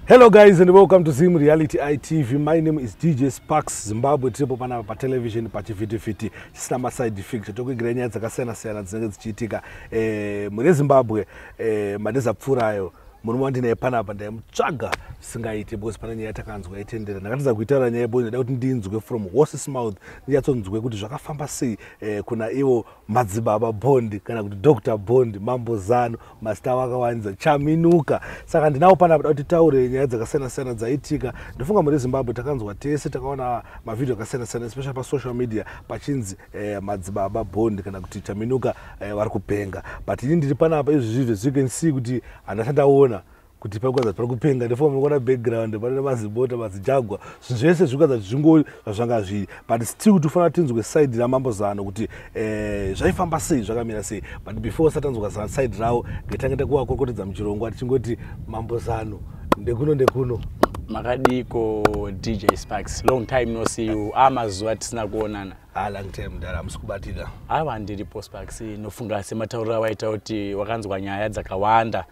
Hello guys and welcome to Zim Reality ITV. My name is DJ Sparks Zimbabwe tripo pana pa television pa chiviti chisamba side effect tokugira nyaya dzakasiyana siyana dzinenge dzichiitika muri Zimbabwe madeza pfurayo munhu wandine pana pa ndamutsvaga singaite because pana nyaya takanzwa itendera ndakatiza kuitaura nyaya yebo ndoda kuti ndinzwe from horse's mouth ndiyatsonzwe kuti zvakafamba sei kuna iwo madzibaba Bond kana kuti Dr Bond Mambozano master wakawanza chaminuka saka ndinawo pana kuti taure nyaya dzakasiyana siyana dzaitika ndofunga muri Zimbabwe takanzwa tese takaona mavideo akasiyana siyana especially pa social media pachinzi madzibaba Bond kana kuti chaminuka vari kupenga but ini ndiri pana apa izvi you can see kuti anatanda kuti pakwaza Akupenga ndifoma muona background pane mazibota mazijagwa zvese zvikaza zvingo zvanga zviri but still tofana tinzwe side ra Mambozano kuti zvaifamba sei zvakamira sei but before satanzwa side rawo ngetangenda kuwa kokotedza muchirongo atichingoti Mambozano ndekuno makadiko DJ Sparks long time no see you amazuva tisina kuonana long time ndara musikubatika ndiripo Sparks nofunga semataurira waita kuti wakanzwa nyaya dzakawanda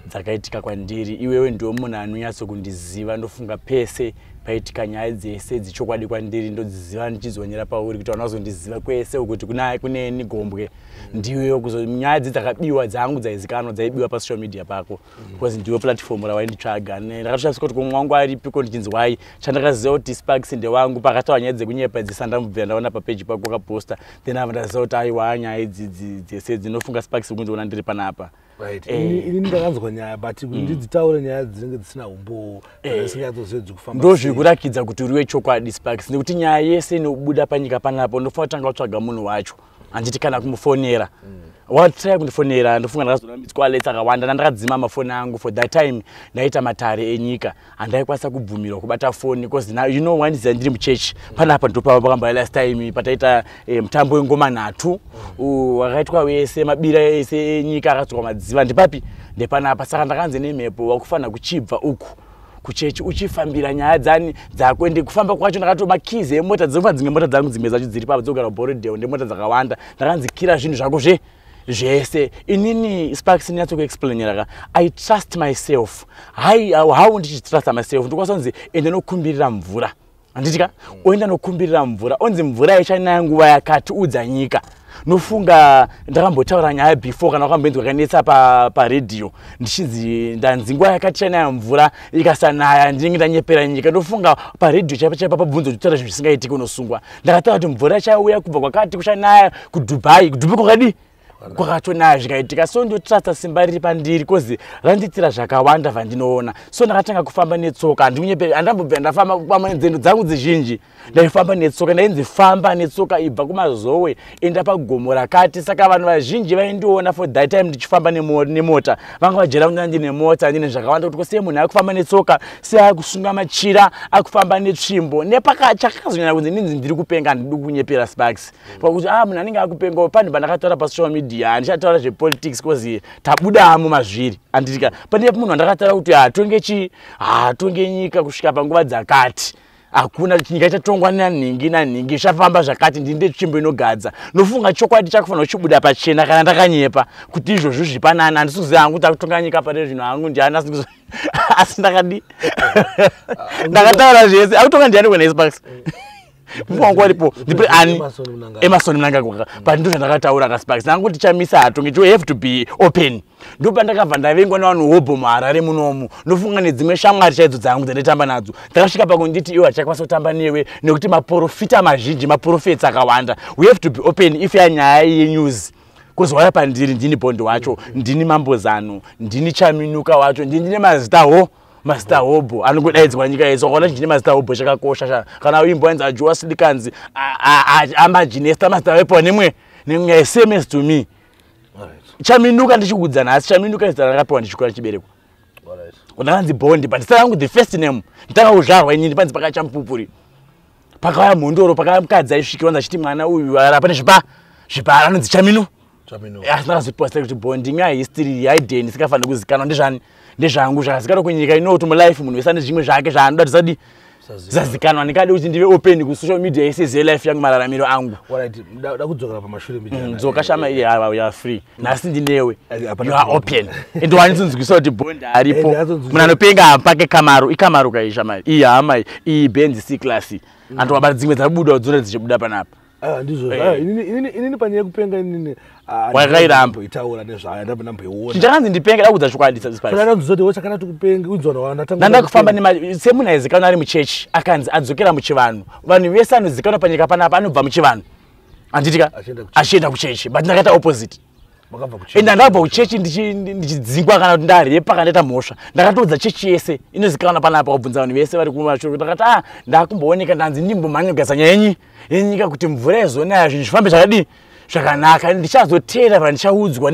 dzakaitika kwandiri iwewe ndiwo munhu anonyatso kundiziva ndofunga pese paitika nyaya dzese dzichokwadi kwandiri ndodziziva ndichizonyera pauri kuti vanozondiziva kwese ukuthi kuneni Gombwe ndiwewo nyaya dzakabiwa dzangu dzaizikanwa dzaibiwa pa social media pako because ndiwe platform rawainditsvaga ndakatosvika kuti kumwangu aripiko ndichinzwai chandakaziva kuti Sparks ndewangu pakataura nyaya dzekunyaya dzisandamubvira ndaona papeji pako wakaposta then ava ndaziva kuti aiwa nyaya dzese dzinofunga Sparks kundiona ndiri panapa. Right. Ini ndakanzwa nyaya but ndidzitaure nyaya dzinenge dzisina umbo dzisingadzozvedzi kufamba. Ndozvikurakidza kuti uriwe chokwadi Sparks nekuti nyaya yese inobuda panyika panapo ndofanira kutanga kutsvaga munhu wacho handiti kana kumufonera. Watry kundifonera ndofunga ndakazona mitskwalets akawanda ndakadzima mafoni angu for that time ndaita matare enyika andaikwanisa kubvumirwa kubata foni because now you know when ndiri muchechi panapa ndopa pakamba last time pataita mutambo wengoma nhatu wakaitwa wese mabira ese enyika akadzwa madziva ndipapi ndepanapa saka ndakanze nemhepo wakufana kuchibva uku kuchechi uchifambira nyaya dzako ende kufamba kwacho ndakatoma keys emota dzinofa dzimwe mota dzangu dzimwe zacho dziri papo dzogara borodeo ndemota dzakawanda ndakanzikira zvinhu zvako zvese inini Sparks nyatso kuexplainera I trust myself how ndichitrust myself ndikwasanzi ende nokumbirira mvura anditika oenda nokumbirira mvura onzi mvura yachanaya nguva yakati udza nyika nofunga ndakambotaura nyaya before kana wakambenzwa kanetsa pa radio ndichinzi ndanzi nguva yakati chanaya mvura ikasanaya ndinenge ndanyepera nyika ndofunga pa radio chaipa pabvunzo kutaura zvinhu zvisingaitiki unosungwa ndakataura kuti mvura yachauya kubva kwakati kuchanaya kuDubai kwakadi kwakatonaya zvikaitika so ndotrasta simba riri pandiri kozi randitira zvakawanda vandinoona so ndakatanga kufamba netsoka andambobva ndafamba pamwe nzendo dzangu dzizhinji ndaifamba netsoka ndainzi famba netsoka ibva kumazowe enda pagomo rakati saka vanhu vazhinji vaindiona for that time ndichifamba nemota vanga vajera kuti ndine mota ndine zvakawanda kuti kose munhu akufamba netsoka seakusunga machira akufamba netsvimbo nepakachakazonyanya kunzi ndinzi ndiri kupenga ndiri kunyepera Sparks pakuti munhu anenge akupenga pani pandakataura pa social media handishataura zvepolitics kozi tabudamo mazviri anditika pane munhu andakataura kuti hatonge nyika kusvika panguva dzakati hakuna nyika ichatongwa naningi zvafamba zvakati ndinde tsvimbo inogadza nofunga chokwadi chakufanira kuchibuda pachena kana ndakanyepa kuti izvozvo zvipanana handisiziva hangu kuti akutonga nyika pane zvinhu hangu ndiana asi ndakataura zvese akutonga ndiani kwena Sparks mwangu aripo ndipo Emerson Mnangagwa but ndo zvandakataura kaSparks nangu tichamisa hatonge you have to be open ndo pandakabva ndavengwa navanhu hobo muHarare munomu ndofunga nedzimwe shamwari chaidzo dzangu dzanditamba nadzo ndakasvika pakunditi iwe hachakwanisa kutamba newe nekuti maprofita mazhinji maprofets akawanda we have to be open if yanyaya yenews kuzwaya pandiri ndini Bond wacho ndini Mambozano ndini Chaminuka wacho ndine mazita Master Hobo anongodaidzwa nyika yese wakaona chine Master Hobo chakakosha kana uimbo wanza Joa Silikanzi amajinesta Master Weapon nemwe SMS to me Chaminuka ndichikudzana asi Chaminuka izina rakapiwa ndichikora chibereko unakanzi Bond but sasa yangu the first name nditanga kuzvarwa inini panzi pakachampupuri pakaya mondoro pakamukadza isviki wanza chiti mwana uyu arapane zvipara anonzi Chaminu ndakazoposta kuti Bond nyaya history yaideni sikafanira kuzikanwa ndezvangu zvakazikanwa kunyika inoti mulife munhu wese ane zvimwe zvake zvaanoda tisadi zazikanwa ndikade kuti ndive open ku social media yese life yangu mararamiro angu alright ndakudzokera pamashure mbijana dzoka shama ile ya free nasi ndinewe you are open endo wanizunzikisa kuti bond aripo munanopenga pake ikamaru kaisha mali iyi hama iyi Benz C class antu wabara dzimwe dzabuda dzone dzichibuda panapa ndizo inini panyaya kupenga inini wakairamba itaura nezvaya ndamboiona chindakanzi ndipenga dakudza chokwadisa sipasi kana ndizoti wochakana tukupenga udzona wanatanga ndakufamba semuna aizikana ari muchechi akanzi adzokera muchivanhu vanhu vese anozikanwa panyika panapa anobva muchivanhu anditika achienda kuchechi but ndakaita opposite enda ndabva kuchechi ndichidzingwa kana kuti ndarepa kana ndaita mhosva ndakatodza chechi yese inozikanwa panapa kubvunza vanhu vese vari kumashoko ndakati ndakumbooneka ndanzi ndimbomhanyogasa nyaya yenyika kuti mvura yazonaya zvinhu zvifambe zvakadii zvakanaka ndichazotera vandichaudzwa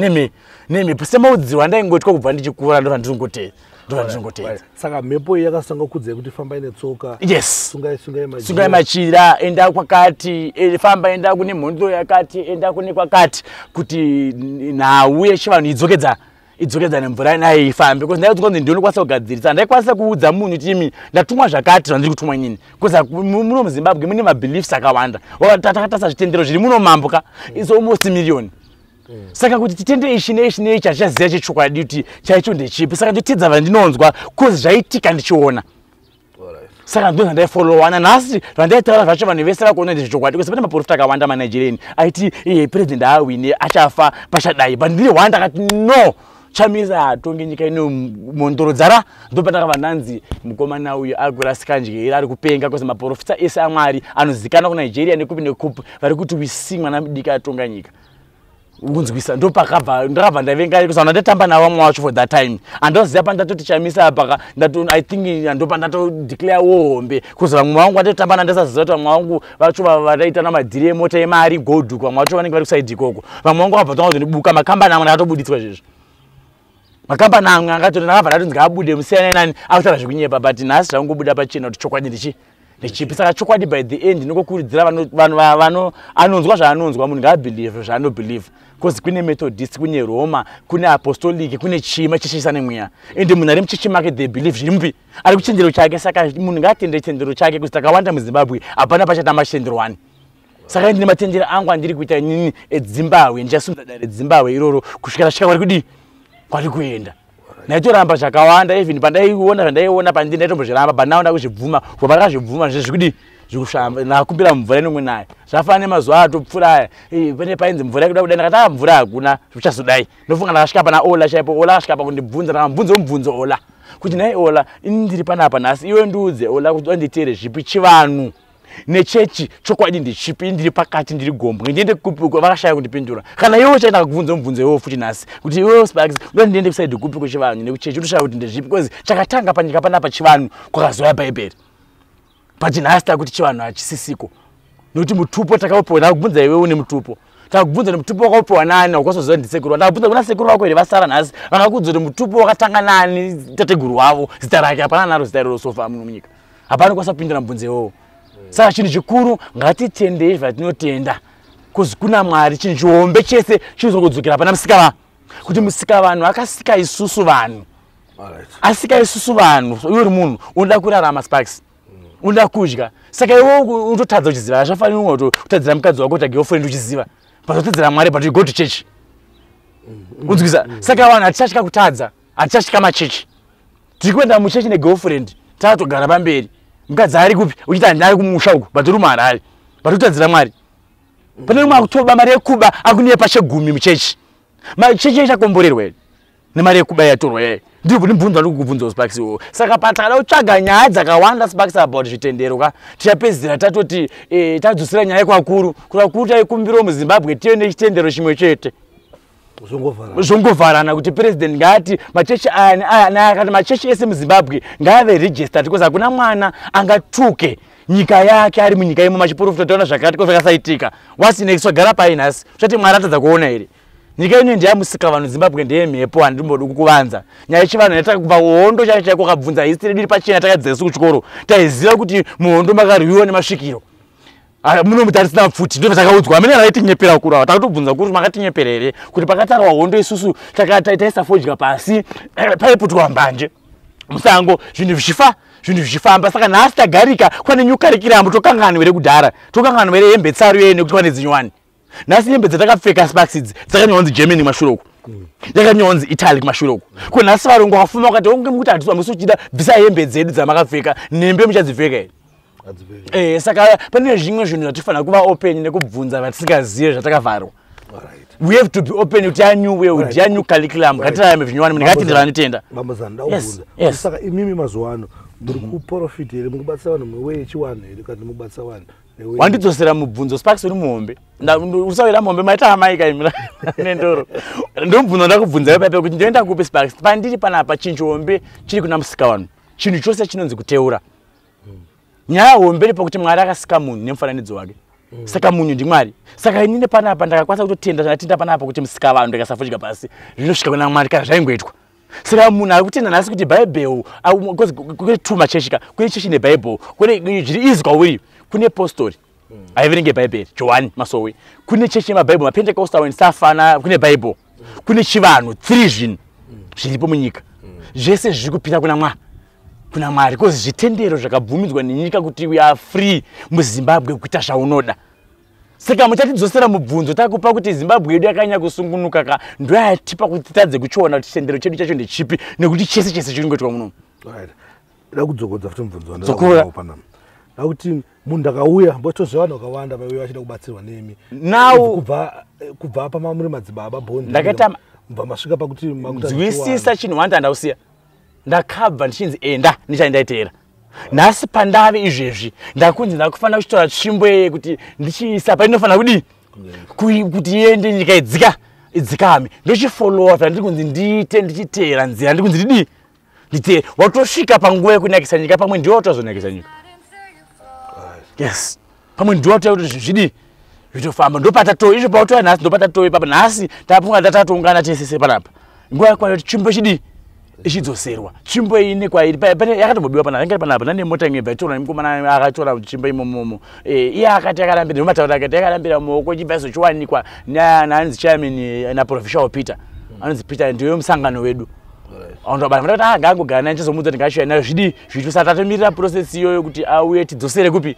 nemhepo semaudziwa ndaingotya kubva ndichikura ndova ndizongotedza saka mhepo yakasanga kudzai kuti famba netsoka yes sungai machira enda kwakati famba enda kune mhondo yakati enda kune kwakati kuti nhau yechivanhu idzokedzane nemvura naye ifambe because ndaiudzwa ndinokwanisa kugadzirisa ndaikwanisa kuudza munhu timi ndatumwa zvakati zvandiri kutumwa nyini kuza muno muZimbabwe mune mabeliefs akawanda takatasa zvitendero zviri muno mambuka is almost million saka kuti titende ichi neichi neichi achaziva chechokwadi kuti chaicho ndechipi saka ndotedza vandinonzwa kuzi zvaitika ndichiona saka ndo ndaifollowana nhasi zvandaitaura zvacho vanhu vese vakuona ndezvechokwadi kwese pane maprofita akawanda manigerian aiti president awine achafa pachadai but ndiri hwanda akati no chamisa hatonge nyika ino mondoro dzara ndopataka vananzi mukomana uyu agorasika ndyera ari kupenga kwese maprofita ese amwari anozikanwa kunigeria nekupi nekupi vari kuti wisi mwana mudiki atonga nyika unzwisa ndopakabva ndakabva ndavenga kusaona ndatamba navamwe wacho for that time andoziva pandatoti chamisa apaka I think ndopa ndatodeclare hombe kuzi vamwe vangu vatotamba nandasaziva kuti vamwe vangu vacho vataita namadhiri emota emari godhuku vamwe vacho vanenge vari kusaidi ikoko vamwe vangu vabva tonazondibuka makambani amwe ndakatobuditswa zvezvo makambani amwe angati ndakabva ndatonzi ngaabude musiyana nani akutaura zvekunyepa but nhasi zvangobuda pachena kuti chokwadi ndechipi saka chokwadi by the end ndinokukurudzira vanhu anonzwa zvaanonzwa munhu ngaabhelieve zvaanobhelieve because kune Methodist kune Roma kune Apostolic kune chima cheshisa nemweya ende munhu ari muchechi make they believe zviri mupi ari kuchendero chake saka munhu ngaatende chendero chake kuti takawanda muZimbabwe hapana pachatamba chendero wani saka ndine matendero angu andiri kuita nini eZimbabwe ndichasundza dare eZimbabwe iroro kusvikira kwari kudi kwari kuenda naitoramba zvakawanda even pandaiona zvandaiona pandini ndaitombozviramba but naona kuzvibvuma kwapakazvibvuma zvezvikudi zvikushamba nakumbira mvura inomwe naye zvafana nemazuva atopfuura aya pane painzi mvura yakuda kudai ndakati mvura hakuna zvichazodai ndofunga ndakasvika pana Ola chaipo Ola akasvika pakundibvunza ndakamubvunza mubvunzo Ola kuti nai Ola ini ndiri panapa nhasi iwe ndiudze Ola kuti wanditere zvipi chivanhu nechechi chokwadi ndechipi ndiri pakati ndiri Gombwe ndiende kupi vakashaya kundipindura kana iwe chaenda kukubvunza mubvunzo iwe futi nhasi kuti iwe Sparks ndiende kusaidi kupi kuchivanhu nekuchechi utoshaya kuti ndezvipi because chakatanga panyika panapa chivanhu kwakazoya bhaibheri but nhasi takuti chivanhu hachisisiko nokuti mutupo takaupiwa ndakubvunza iwe une mutupo takubvunza kuti mutupo wakaupiwa nani wakwasoziva ndisekuru ndakubvunza kuna sekuru wako here vasara nhasi vakakudza kuti mutupo wakatanga nani tateguru wavo zita rake hapana naro zita iroro sofa muno munyika hapana kwanisa kupindura mubvunzo iwowo saka chinhu chikuru ngatitendei zvatinotenda kuzi kuna Mwari chinhu chihombe chese chinozokudzokera pana musika kuti musika vanhu akasika isusu vanhu asika isusu vanhu iwe uri munhu unoda kurarama Sparks unoda kudya saka iwe unototadza uchiziva zvafanira umwe kutadzira mukadzi wako kuti girlfriend uchiziva patotadzira Mwari but you go to church unzwisa saka vanhu hatichasvika kutadza hatichasvika machechi tiri kuenda muchechi negirlfriend tatogara pamberi mukadzi ari kupi uchiti handari kumusha uku but uri muHarare but utadzira Mwari pane umwe akutoba mari yekuba akuniye pachegumi muchechi machechi ichakomborerwa here nemari yekuba yatorwa yeye ndiri kunibvunza ndikukubvunza Sparks iwo saka patakada kutsvaga nyaya dzakawanda Sparks about zvitendero ka tichapedzisira tatoti tadzosera nyaya kwakuru kuti taikumbira muZimbabwe tive nechitendero chimwe chete zvongovharana kuti president ngaati machechi aya akati machechi ese muZimbabwe ngaave registered because hakuna mwana angatuke nyika yake ari munyika imo machiprofita taona zvakati zvakasaitika wasinekiswa gara pai nhasi zvati Mwari atadza kuona here nyika ino ndiyamusika vanhu Zimbabwe ndeyemhepo handimbodi kukuvanza nyaya yechivanhu yataka kubva hondo chacho chaiko kabvunza history diri pachena takadzesa kuchikoro taiziva kuti muhondo makarwiwa nemasvikiro muno mutarisina pfuti ndo takaudzwa hamene raitinyepera kurawa takatobvunza kuti makatinyepera here kuti pakatarwa hondo isusu taisa fodya pasi paiputwa mbanje musango zvinhu zvichifamba saka nhasi tagarika kwane new curriculum tokangana were kudhara tokangana were hembe tsaru yene kuti kwane dzinyowani nhasi hembe dzatakapfeka sparks idzi dzakanyonzi Germany mashuroko yakanyonzi Italy mashuroko ko nhasi varungu vafuma vakati onge mukuti hatisi musuchida bvisa hembe dzedu dzamakapfeka nembe muchadzipfeka saka pane zvimwe zvinhu zvatifanira kuva open nekubvunza vatisingazive zvatakavharwa. We have to be open with a new way, with a new curriculum. Katira mvinywani mngatindira nitenda. Mamazanda ubunza. Saka imimi mazwano muri ku profit ere mukubatsa vanhu mwe chiwana ere kandi mukubatsa vanhu. Wandidzosera mubvunzo Sparks uri muhombe. Usawira muhombe maita maika imira nendoro. Ndomubvunza ndakubvunza pepe kuti ndoenda kupe Sparks. Pandiri panapa chinjombe chiri kuna musika wanhu. Chinhu chose chinonzi kuteura. Nyaya hombe ripo kuti Mwari akasika munhu nemufananidzo wake. Saka munhu ndimwari. Saka inini panapa ndakakwanisa kutotenda zvatinda panapa kuti musika vanhu ndikasafuchika pasi. Zvinosvika kuna Mwari kana zvaingoitwa. Saka munhu ari kutenda nhasi kuti Bible kune tuma cheshika kune chechi neBible kune zviri izwa uri kune apostori aiverenge Bible John Masowe kune chechi maBible maPentecostal and Safana kune Bible kune chivanhu 3 zvinhu zviripo munyika zvese zviri kupinda kuna Mwari kozi zvitendero zvakabvumidzwa nenyika kuti we are free muZimbabwe kuita zvaunoda. Saka muchatidzosera mubvunzo takupa kuti Zimbabwe yedu yakanya kusungunuka ka ndo yatipa kuti tadze kuchiona kuti chitendero chedu chacho ndechipi nekuti chese chiri ngoitwa muno. Right. Ndakudzokodza futi mubvunzo wandakaona panapa. Akuti munhu akauya mbotozvana wakawanda vauya vachida kubatsirwa nemi. Now kubva pa mamuri madzibaba bondi. Ndakata mbva masvika pakuti makuta. Zwisisa chinhu wanda ndausiya. Ndakabva ndichinzi enda nichandaitera. Nhasi pandave izvezvi ndakunzi ndakufanira kuchitora tsvimbo yeye kuti ndichiisa painofanira kudi kuti iende nyika idzikame ndochifollowa zvandiri kunzi ndiite ndichiteera nzira ndiri kunzi ndite watosvika panguva yekunakisa nyika pamwe ndiwo watozonakisa nyika. Yes, pamwe ndiwo kuti zvidi zvitofamba ndopatatowe izvo pautoya nhasi ndopatatowe papa nhasi tapunga tatatoungana tesese panapa nguva yakwana kuti tsvimbo chidi ichidzoserwa tsvimbo ine kwairi pane yakatombobiwa panapa ingari panapa nane mota imwe baitora nemukomana akatora tsvimbo imomomo iye akati yakarambira nemataura akati yakarambira muoko chibva izochiwanikwa naanzi chairman naprofessional Peter anonzi Peter ndiwe musangano wedu andobara kuti angangogara naye chizomudza ndingashiya nayo zvidi zvitu satatomirira process iyoyo kuti auye tidzosere kupi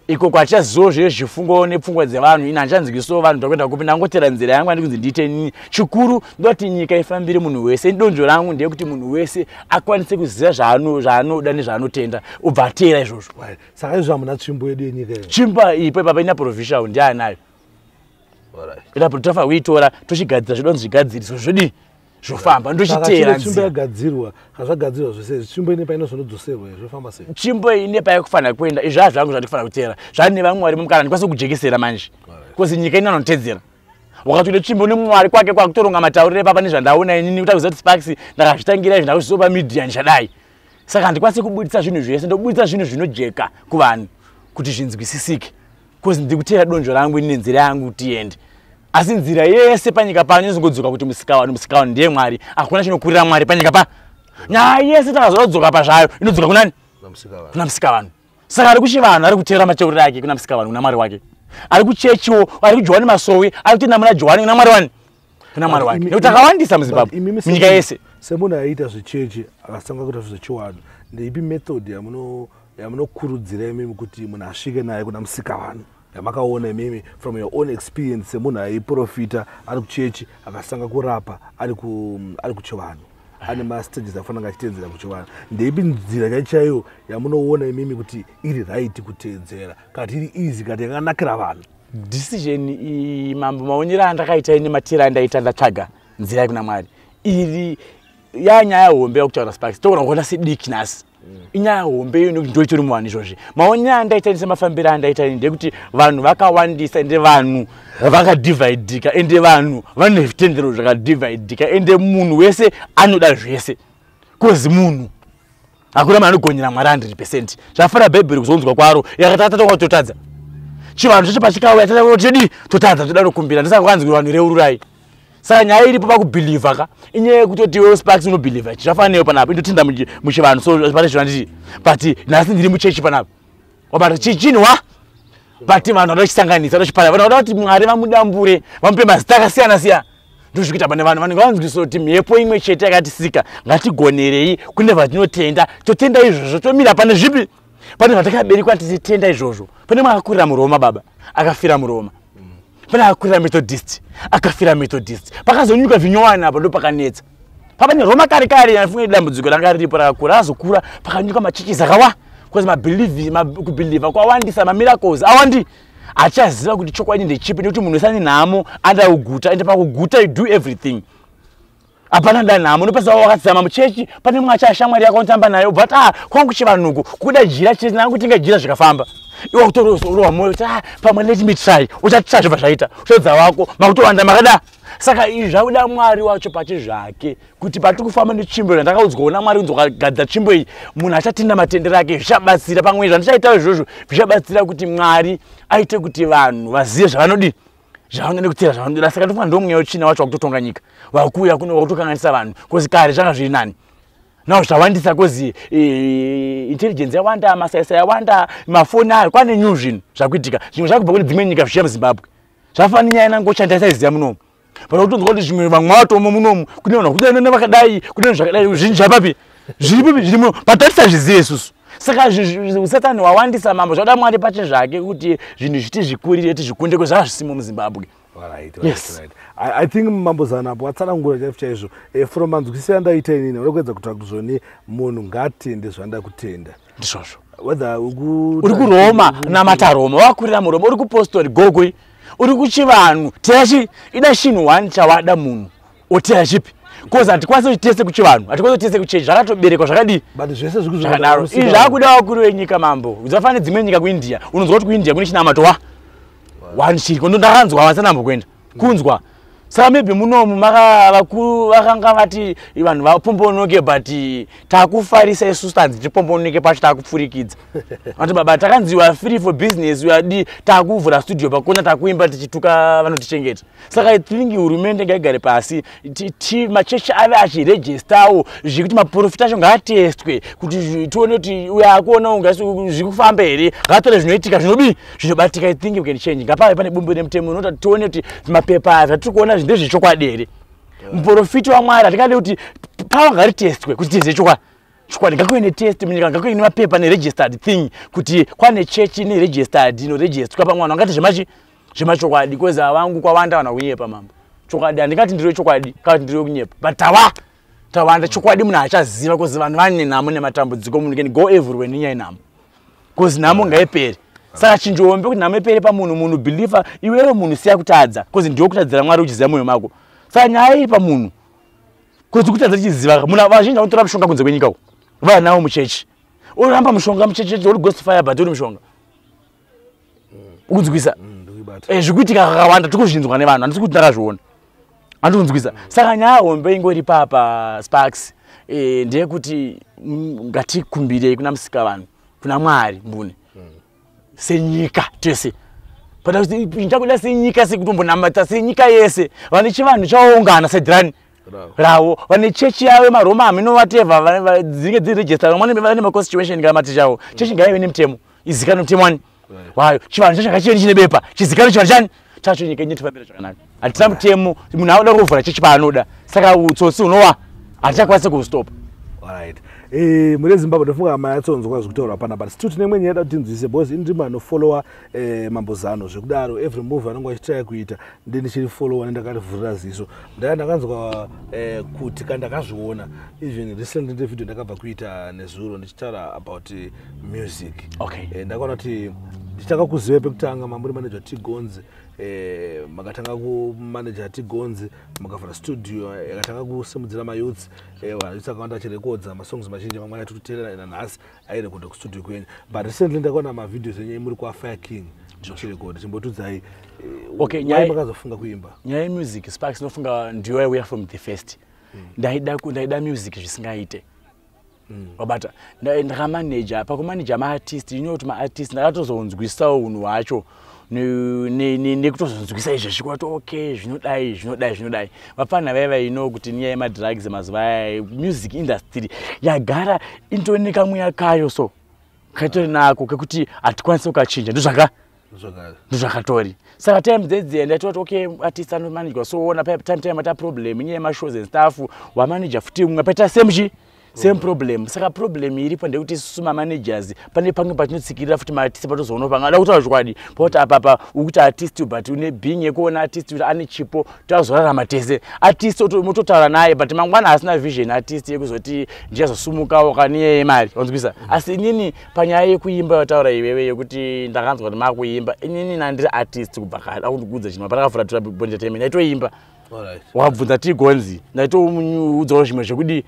iko kwachazivo zvezvifungo nepfungwa dzevanhu ina handichanzwikiso vanhu ndakuenda kupi ndangotera nzira yangu andikunzi ndiite nini chikuru ndoti nyika ifambire munhu wese donzvo rangu ndeyekuti munhu wese akwanise kuziva zvaanoda nezvaanotenda ubva atera izvozvo. Saka izvo hamuna tsvimbo yedu yenyika iyo tsvimbo ipo ipapa ina provincial ndianayo itapo tofa kuitora tochigadzira zvidonzi zvigadziriso zvodi zvofamba ndochiteera nzira. Tsvimbo yagadzirwa hazvagadzirwa zvose tsvimbo ine painozonodzoserwa zvofamba sei? Tsvimbo ine paikufanira kuenda izvo hazvangu zvandikufanira kuteera zvane vamwe vari mukana ndikwanisa kujekesera manje kozi nyika inanotedzera wakatode tsvimbo nemwari kwake kwakutoronga mataurire papa nezvandaona inini kutakuziva kuti Sparks ndakazvitangira izvi ndakuzisopa media ndichadai saka ndikwanise kubuditsa zvinhu zvese ndobuditsa zvinhu zvinojeka kuvanhu kuti zvinzwisisike kozi ndikuteera donzvo rangu ini nenzira yangu kuti iende asi nzira yese panyika pano inozongodzoka kuti musika wanhu ndiye Mwari hakuna chinokurira Mwari panyika pa nyaya yese takazodzoka pazvayo inodzoka kunani kuna musika wanhu. Saka ari kuchivanhu ari kuteera mateuriro ake kuna musika wanhu kuna Mwari wake ari kuchechiwo ari kuJohani Masowe ari kutenda muna Johani kuna Mwari wani kuna Mwari wake nekuti akawandisa muZimbabwe munyika yese. Semunhu aiita zvechechi akasanga kuita zvechiwanhu ndeipi method yamunokurudzira imimi kuti munhu asvike naye kuna musika wanhu yamakaona imimi from your own experience semunhu aiprofita ari kuchechi akasanga kurapa ari kuchivanhu ane mastages afanira achitedzera kuchivanhu ndeipi nzira chaiyo yamunoona imimi kuti iri right kuteedzera kati iri easy kati yakanakira vanhu? Decision iyi mambo maonyero andakaita ine matira andaita ndatsvaga nzira yakuna Mwari iri yanyaya hombe yakutaura Sparks togona kuona sediki nhasi inyaya hombe iyo nekuti ndoitori muvanhu izvozvi maonyero andaita ine semafambiro andaita ine ndekuti vanhu vakawandisa ende vanhu vakadivhaidhika ende vanhu vane zvitendero zvakadivhaidhika ende munhu wese anoda zvese kozi munhu hakuna munhu anogonyera Mwari 100%. Zvafanira Bhaibheri kuzonzwa kwaro yakati totadza chivanhu chacho pachikauya tatoti totadza toda nokumbira ndisakwanzwa vanhu reururai. Saka nyaya iripo pakubhilivha ka inyaya yekutoti iwe Sparks unobhilivha zvafanira panapa indotinda muchivanhu so pane zvanditi but nhasi ndiri muchechi panapa wabata chichinwa but vanhu vanochisanganisa vanochipara vanoda kuti Mwari vamudambure vamupe mazita akasiyana siyana ndozvikuita pane vanhu vanonzwisisa kuti mhepo imwe chete yakatisika ngatigonerei kune vatinotenda totenda izvozvo tomira pane zvipi pane vatakaberekwa tichitenda izvozvo pane mwakakurira muroma baba akafira muroma pane akakurira Methodist akafira Methodist pakazonyuka vinyowana apa ndo pakanetsa papane Roma kare kare anafunga dambudziko ranga riripo rakakura azokura pakanyuka machechi akawa because kubhiliva kwawandisa mamiracles awandi achaziva kuti chokwadi ndechipi nekuti munhu wese ane nhamo anda kuguta ende pakuguta you do everything apana danhamo unopesa wakadzama muchechi pane mwe achashamwari yako unotamba nayo but kwangu chivanhuku kuda jira chete nangutinga jira zvikafamba iwe kutorowa moyo kuti pamwe let me try uchatry zvobva zvaita ushodza wako makutowanda makada saka izvi zvauda Mwari wacho pache zvake kuti pati kufamba nechimbo ndakaudzwaona Mwari unzogadza chimbo iyi munhu achatenda matendero ake zvichabatsira pamwe zvandichaita izvozvo zvichabatsira kuti Mwari aite kuti vanhu vazive zvavanodi zvavanode kutera zvavanoda saka ndofunga ndo mweya wechina wacho wakutotonga nyika wakuya kuno wakutokanganisa vanhu kozi kare zvanga zviri nani nawo zvawandisa kozi intelligence yawanda masaisa yawanda mafoni ayo kwane new zvinhu zvakuitika zvimwe zvakubva kune dzimwe nyika zvichiya muZimbabwe zvafana nyaya yangu ochandisa iziya munomu parokutonzwa kuti zvimwe vamwe vatomo munomu kune vanhu kutene vakadai kune zvakadai zvinhu zvapapi zviripo zviri muno patarisa zvizive isusu saka Satani wawandisa mambo zvada Mwari pache zvake kuti zvinhu zviti zvikurire tizvikunde kuti zvazvisimo muZimbabwe. Right. I think mambo zanapo watsanangura chaizvo from manzwisisi andaita inini urikuedza kutaura kuti zvoni munhu ngatende zvanda kutenda ndizvozvo whether uri kuRoma namata Roma wakurira muRoma uri kupostori Gombwe uri kuchivanhu teachi ida chinhu 1 chawada munhu oteya chipi koza atikwanisa kutese kuchivanhu atikwanisa kutese kuchechi zvakatoberekwa zvakadi but zvese zvakadaro izvi zvakuda wakuru wenyika mambo udzafane dzimwe nyika kuIndia unonzwa kuti kuIndia kune chinamato one chiko ndo ndakanzwa vasanambo kwenda kunzwa saka maybe munomu vakuru vakanga vati vanhu vapombonoke but takufarisa isusu tanzi tipombonoke pacho takupfurikidza vati baba takanziwa free for business yadi takuvhura studio pakona takuimba tichituka vanotichengeta saka I think hurumende ngaigare pasi machechi ave achiregistawo zvikuti maprofita acho ngaatestwe kuti tione kuti uyo akuona unga zvikufamba here ngatore zvinoitika zvinobi zvinobatika I think we can change ngapave pane bumbu remutemo unoti tione kuti mapepa atiri kuona zvinhu zvechokwadi here muprofita waMwari atikade kuti pawa ngaritestwe kuti tizive chokwadi ngakuve netest munyika ngakuve nemapepa neregistered thing kuti kwane chechi neregistered inoregistwa pamwana angati zvemachokwadi because vangu kwawanda vanhu kunyepa mambo chokwadi handingati ndiro chokwadi kana ndiro kunyepa but tawanda chokwadi munhu achaziva because vanhu vane nhamo nematambudziko munhu can go everywhere nenyaya yenhamo because nhamo ngaipere saka chinjombe kuti nhamo ipere pamunhu believer iwewe munhu siya kutadza because ndiyo kutadzira Mwari uchiziva mwoyo mako saka nyaya iri pamunhu because kutadza tichiziva munhu vazhinji vanotora mushonga kunze kwenyika uko vanawo muchechi oramba mushonga muchechi uri ghost fire but uri mushonga ukunzwisa zvikuitika kakawanda tikuzvinzwa nevanhu handisi kuti ndakazviona handikunzwisa saka nyaya hombe ingori papa Sparks ndeyekuti ngatikumbirei kuna musika vanhu kuna Mwari mbune senyika tese pada kuti ndakuda senyika sekutombonamata senyika yese vane chivanhu chaungana sedhirani rawo vane chechi yavo maRoma amino whatever dzinge dziregister vane maconstitution kana matichawo chechi ngaive nemutemo izikano mutemo wani wayo chivanhu chachakacheni chine bepa chizikano chivanhu chani chacho nyika inyeti pambira zvakanaka hatina mutemo munhu anoda kuvhura chechi paanoda saka utsotsi unowa hatichakwanisa kustopa. Alright. Mune Zimbabwe ndofunga mayatsonzwa zvekutaura pana but still tine mwenye yada kuti nzwise because indima anofollowa mambo zano zvekudaro every move anonga achitaya kuita ndini chiri followa ndakavhurira ziso ndakanzwa kuti kana ndakazviona even recent video ndakabva kuita nezuro ndichitaura about music. Okay. Ndakaona kuti ndichakakuziva pekutanga mamuri manager Tigonzi makatanga kumanager Tigonzi makavhura studio yakatanga kusimudzira mayouths isakawanda achirekodza masongs mazhinji mamwe atotera nhasi airekodha kustudio kwenyu but recently ndakaona mavideos enyu muri kwaFire King chirekodha chimbotudzai okay nyaya makazofunga kuimba nyaya yemusic Sparks nofunga ndiyo yauya from the first ndaida music zvisingaite wabata ndakamanager pakumanager maartist kuti maartist ndakatozonzwisawo unhu hwacho nekutozonzwisa izvo zvikwati okay zvinodai vapfana vaiva kuti nyaya yemadrugs mazuva aya music industry yagara intooneka mweya kayo so kaitori nako kekuti hatikwanisi kukachinja ndozvaka ndozvakatori saka time dzedzi ndaitoti okay artist anomanagwa so ona time ata problem nyaya yemashows and stuff wamanager futi umwe paita same problem saka problem iripo ndekuti isusu mamanagers pane pamwe patinotsikirira futi maartist patozoona pangada kutaura zvokwadi poti apapa ukuti artist but une being yekuona artist kuti ane chipo tazorarama tese artist mototaura naye but mangwana asina vision artist yekuzoti ndichazosumukawo kaniye mari wanzwisa asi inini panyaya yekuimba yataura iwewe yekuti ndakanzwa kuti makuimba inini nandiri artist kubva kare akundikudza chinhu patakafuratura entertainment aitoimba wabvunza tigonzi ndaitoudzawo zvimwe zvekuti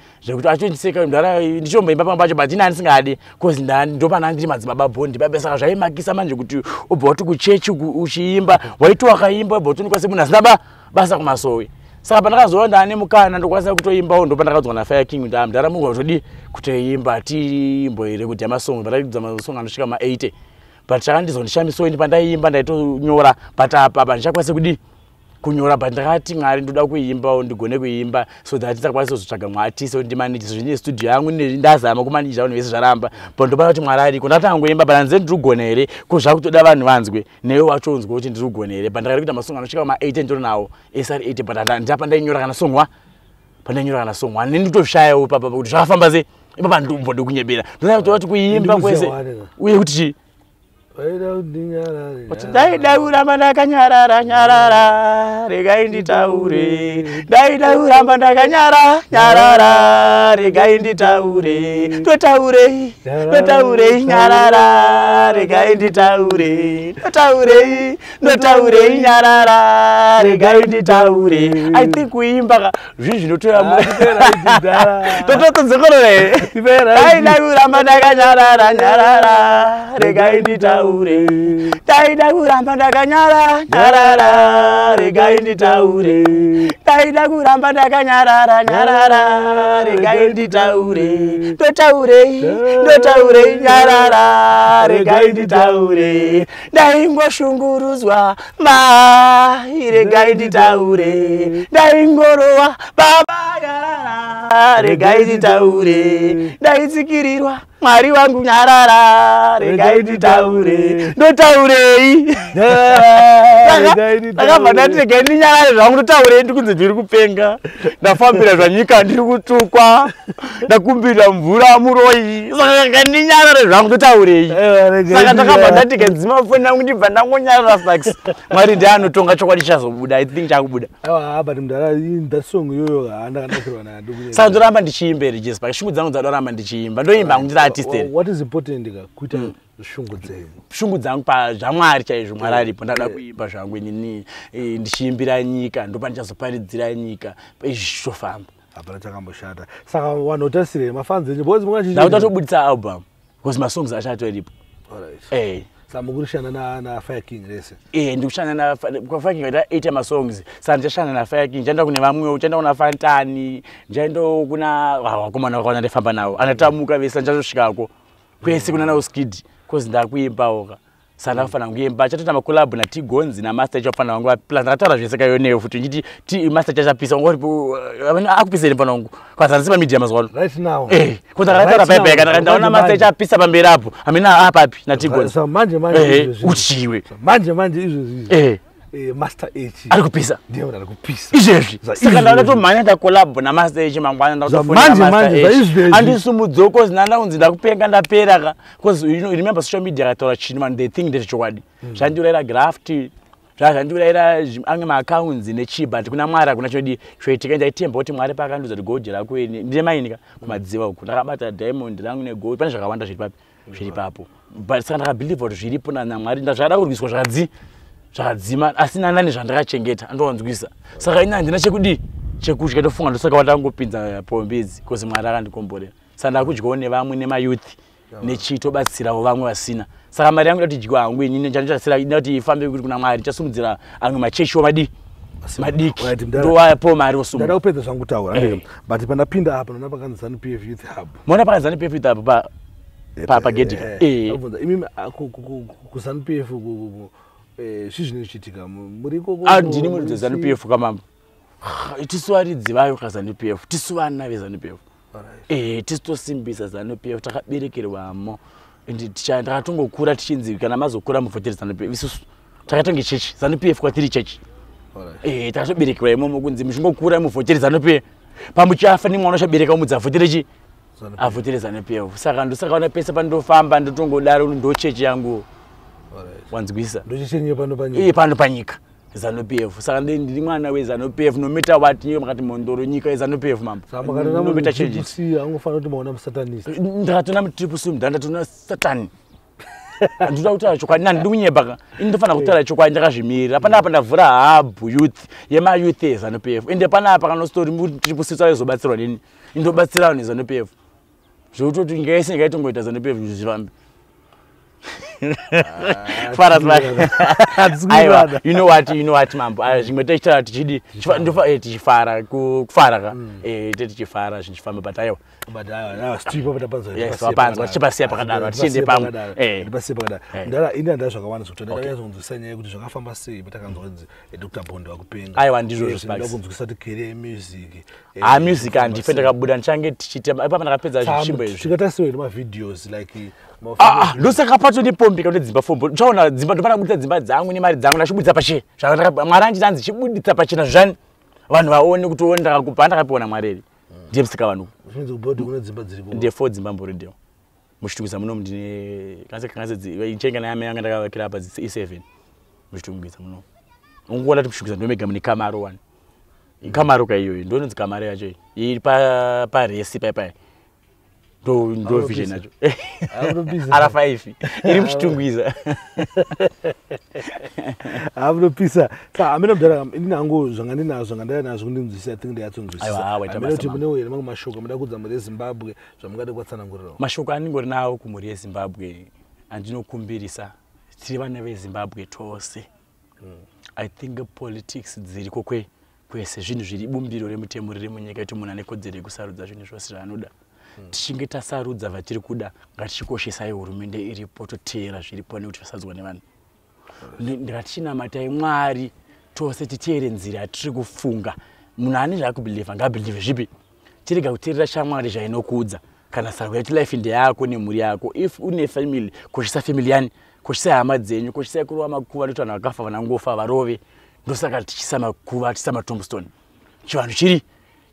achondiseka ndichomboimba pamwe pacho but inani singadi cause ndopana ndiri madzibaba bhondi babe saka zvaimakisa manje kuti ubva kuti kuchechi uchiimba waiti wakaimba ubva kuti unikwanise munhu asina basa kumasowe saka pandakazoona ndane mukana ndokwanisa kutoimbawo ndopandakadzwa naFire King kuti ndaramunga kutodi kutoimba tiimbo here kuti amasongo pandakudza masongo anosvika ma80 but chakandizondishamisoini pandaiimba ndaitonyora but apa ndichakwanise kudi kunyora but ndakati mwari ndoda kuimba ndigone kuimba so that ndakwanisa kuzotsvaga muartist ndimanage zvine studio yangu ndazama kumanage vanhu vese zvaramba but ndopana kuti mwari ariko ndatanga kuimba but hanze ndirugona here ko zvakutoda vanhu vanzwe newe wachonzwa kuti ndirugona here but ndakati kuti masongo anosvika ma80 ndiro nawo SR80 but ndapa ndainyora kana songwa pandainyora kana songwa nditoshayawo papa kuti zvakafamba sei ipapa ndombode kunyebera ndoda kuti kuimba kwese uye kuti daida uramba ndakanyarara nyarara regai nditaure daida uramba ndakanyarara nyarara regai nditaure totaurei nyarara regai nditaure totaurei nyarara regai nditaure I think kuimba zvinhu zvinotora totokonzekorore daida uramba ndakanyarara nyarara regai nditaure daida kuramba ndakanyarara nyarara regai nditaure daida kuramba ndakanyarara nyarara regai nditaure totaurei nyarara regai nditaure ndaingoshunguruzwa mai regai nditaure ndaingorowa baba nyarara regai nditaure ndaitsikirirwa mwari wangu nyarara regai nditaure ndotaurei ndakabva ndati regai ndinyarare zvangu ndotaurei ndikunze ndiri kupenga ndafambira zvanyika ndiri kutukwa ndakumbira mvura muroyi saka regai ndinyarare zvangu ndotaurei saka ndakabva ndati kenzima foni yangu ndibva ndangonyarara sax mwari ndiye anotonga chokwadi chazobuda I think chakubuda but mdara ndasongo yoyo andakandakirwa nayo saka ndoramba ndichiimba register shungu dzangu dzadoramba ndichiimba ndoimba ndiri artist what is important kuita shungu dzangu pazvamwari chaizvo mwari aripo ndada kuimba zvangu inini ndichiimbira nyika ndopa ndichazoparidzira nyika izvofamba hapana chakamboshata saka wanhu otasire mafanzi enje because mungatotobudisa album because masongs achatoripo samukurishana naFire King rese ndikushana naFire King aita 8 masongs saka ndichashana naFire King ndichaenda kune vamwewo ndichaenda kuna Fantani ndichaenda kuna vakomana vakawanda ndifamba navo anatamuka vese ndichazosvikako kwese kuna nawo Skid because ndakuimbawo saka ndakafanira kuimba chatoita makolabhu natigonzi namaster chafana wangu plus ndakataura zvese kayoneyo futi ndichiti master chachapisa ngoti akupiseni pano wangu kwazanzi pamedia mazwano right now kuti ndakataura paibaika ndaona master chapisa pamberi apo amina apapi natigonzi so manje uchiwe manje izvozvo Master H alikupisa ndiye alikupisa izvezvi saka ndaona tomhanya ndakolabhu namaster H mangwana ndakufona master H andisumudzoko zinanda unzi ndakupenga ndapera ka because you remember social media akataura chinhu man they think chokwadi zvandiurayira graft zvandiurayira amwe maaccounts nechiba kuna mwari kuna chodi choitika ndaitemba kuti mwari pakandudza kuti gold rako ndine mainika kumadziva uku ndakabata diamond rangu negold pane zvakawanda zviri papo but saka ndakabelieve kuti zviripo namwari ndazvada kurwiswa zvakadzima asina nani zvandakachengeta andowanzwisa saka ina handina chekudya tofunga ndosaka watangopinza pombedzi because mwari akandikomborera saka ndakudyawo nevamwe nemayouth nechitobatsirawo vamwe vasina saka mari yangu ndatidyiwa hangu inini ndichasira ndati ifambe kuti kuna mwari ndichasumudzira amwe machechiwo madiki ndowapo mari osuma ndada kupedza zvangu taura but pandapinda apa ndona pakanzi ZANU-PF Youth Hub mona pakanzi ZANU-PF Youth Hub pagedika imimi kuZANU-PF zvizvinochitika muriko ndini muri ZANU-PF kamamba tisu varidzi vayo kaZANU-PF tisu vana veZANU-PF tisitosimbisa ZANU-PF takaberekerwamo ende takatongokura tichinzi kana mazokura muvhoteri ZANU-PF isusu takatonge chechi ZANU-PF kwatiri chechi takatoberekerwa imomo kunzi muchingokura muvhoteri ZANU-PF pamuchafa nemwana uchabereka umudzi avhotere chi avhotere ZANU-PF saka ndosakaona pese pandofamba ndotongodaro ndo chechi yangu wanzwisa pano panyika ZANU-PF saka ndiri mwana weZANU-PF no matter what nyika makati mondoro nyika yeZANU-PF mambo no matter changes angofana kuti maona musatanist ndakatona mutriple ndatona satani ndoda kutaura chokwadi nani ndikunyebaka ndofana kutaura chokwadi ndakazvimirira panapa ndavhura habhu youth yema youth yeZANU-PF ende panapa kana story mutriple aizobatsirwa nini indobatsirawo neZANU-PF zvokutoti ngaise ngaitongoita ZANU-PF zvifambe aiwa you know what mambo zvimwe tichitaura tichidi tichifara kufara ka tichifara zvichifamba but aiwa tichipasiya pakadaro hatichiende pamwe ndara ini handai zvakawanda zvekuti ndakazonzwisa nyaya yekuti zvakafamba sei patakanzwa kunzi Dr. Bondi Akupenga aiwa ndizvo ndakunzwisa kuti career yemusic music handife ndakabuda ndichange tichiita ipapa ndakapedza zvishimbo izvi zvikatasiwe nemavideos like ndosaka pato nepombi kuti dzimba fombo chaona dzimba ndopana kubudisa dzimba dzangu nemari dzangu ndachibudisa pache mwari anditanzi chibudisa pachena zvani vanhu vaone kuti one ndakakupa ndakapiwa naMwari ndiye musika vanhu ndiye 4 dzimba mborodeo muchitungwiza munomu ndine kanse nayame yanga ndakavakira apa E7 muchitungwiza munomu unguona kuti muchitungwiza ndomega mune kamaro 1 kamaro kaiyoyo ndononzi kamaro yacho iri paresi paipai ndo vision nacho ara 5 iri muchitungwiza amunopisa sa amene mdara ndinango zvangandinazvo ngandinazvo kundinzwisa I think ndayatsonzwisisa amene kuti mune mamwe mashoko muda kudza muri yeZimbabwe zvamungade kwatsanangurira mashoko aningori nawo kumuri yeZimbabwe andinokumbirisa tiri vana veZimbabwe tose I think politics dziriko kwese zvinhu zviri bumbiro remutemo riri munyika kuti munhu ane kodzero yekusarudza zvinhu zvose zvaanoda tichinge tasarudza vatiri kuda ngatichikoshesai hurumende iripo toteera zviripo nekuti vasadzwa nevanhu ngatichinamatai Mwari tose titeere nzira yatiri kufunga munhu ane zvaakubhiliva ngabhilive zvipi tirega kuteerera shamwari zvainokudza kana sarwa yati life ndeyako nemhuri yako if une family koshesa family yani koshesa hama dzenyu koshesa kurova makuva nekuti vanhu vakafa vanangofa varove ndosaka tichisa makuva tichisa matombstone chivanhu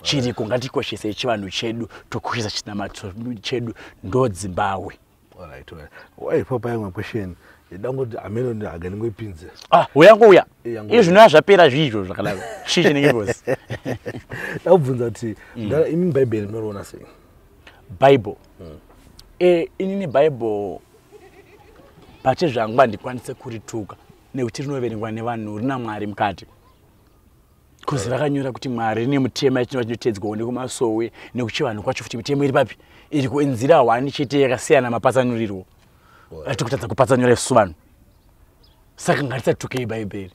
chiriko ngatikoshesei chivanhu chedu tokoshesa chinamato chedu ndo Zimbabwe. Alright. Why papa yangu question ndangoti ameno ndaganingopinze uyangouya izvi zvinoya zvapera zvizvo zvakanaka chichi nengevozi ndakubvunza kuti ndara imi Bible munoriona sei Bible inini Bible pache zvangu handikwanise kurituka nekuti rinoverengwa nevanhu rina Mwari mukati kuzi rakanyora kuti Mwari nemutema yachinotedzwa nekumasowe nekuchi vanhu kwacho futi mitemo iri papi iri kuenzira 1 chete yakasiyana mapatsanurirwo atikutadza kupatsanura isu vanhu saka ngatisatukei Bible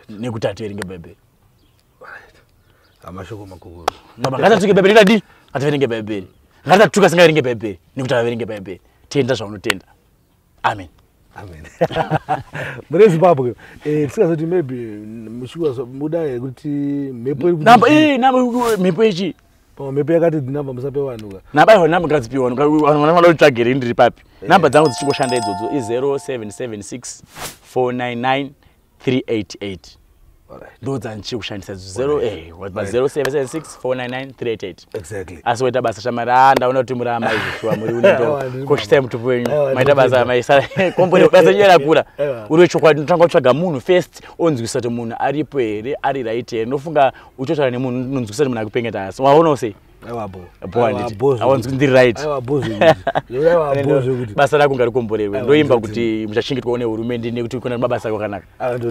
nekuti ativerenge Bible amashoko makuru ngatatuke Bible ndadi ativerenge Bible ngatatuka singaverenge Bible nekuti avaverenge Bible tenda zvaunotenda amen amen muri Zimbabwe tisingazoti maybe muchikwa muda kuti mepo mepo ichi mepo yakati namba musape vanhu namba namba ngadzipiwa vanhu vanoda kutsvagere ndiri papi namba dzangu dzichingoshanda idzodzo i0776 499 388 ndo dzandichikushandisa 0776 499 388 exactly asi waita basa shamari ndaona kuti muri amai zvishwa muri unedo koshita mutupu wenyu maita basa amai kombore basa nyera kura uri wechokwadi ndotanga kutsvaga munhu first onzwisa kuti munhu aripo here ari right here ndofunga uchotaura nemunhu unonzwisa kuti munhu akupengeta asi waona sei ndiri right basa rako ngarikomborerwe ndoimba kuti muchachingetwa nehurumende nekuti kuna mabasa akanaka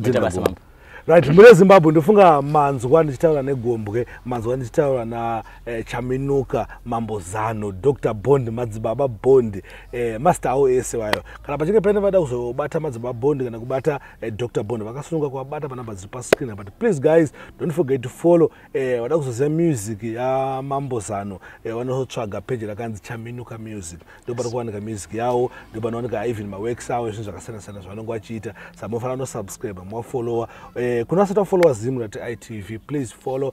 ita basa mambo. Right, muri Zimbabwe ndofunga manzwa ndichitaura neGombwe, manzwa ndichitaura na Chaminuka Mambozano, Dr. Bondi Madzibaba Bondi, master awo ese wayo. Kana pachinge pene vada kuzobata Madzibaba Bondi kana kubata Dr. Bondi vakasununga kuwabata panamba dziri pascreen. But please guys, don't forget to follow vada kuzoziva music ya Mambozano, vanotsvaga page rakanzi Chaminuka Music. Ndopari kuwanika music yawo, ndopanowanika even maworks awo zvinhu zvakasiyana-siyana zvavanenge vachiita. Saka munofanira kusubscribe, mwafollowa kuna sata follow Zim Reality ITV, please follow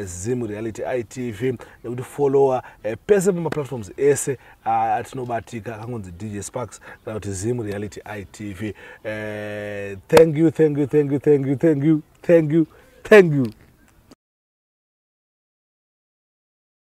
Zim Reality ITV nekuti follow pese pama platforms ese atinobatika kangonzi DJ Sparks kana kuti Zim Reality ITV. Thank you.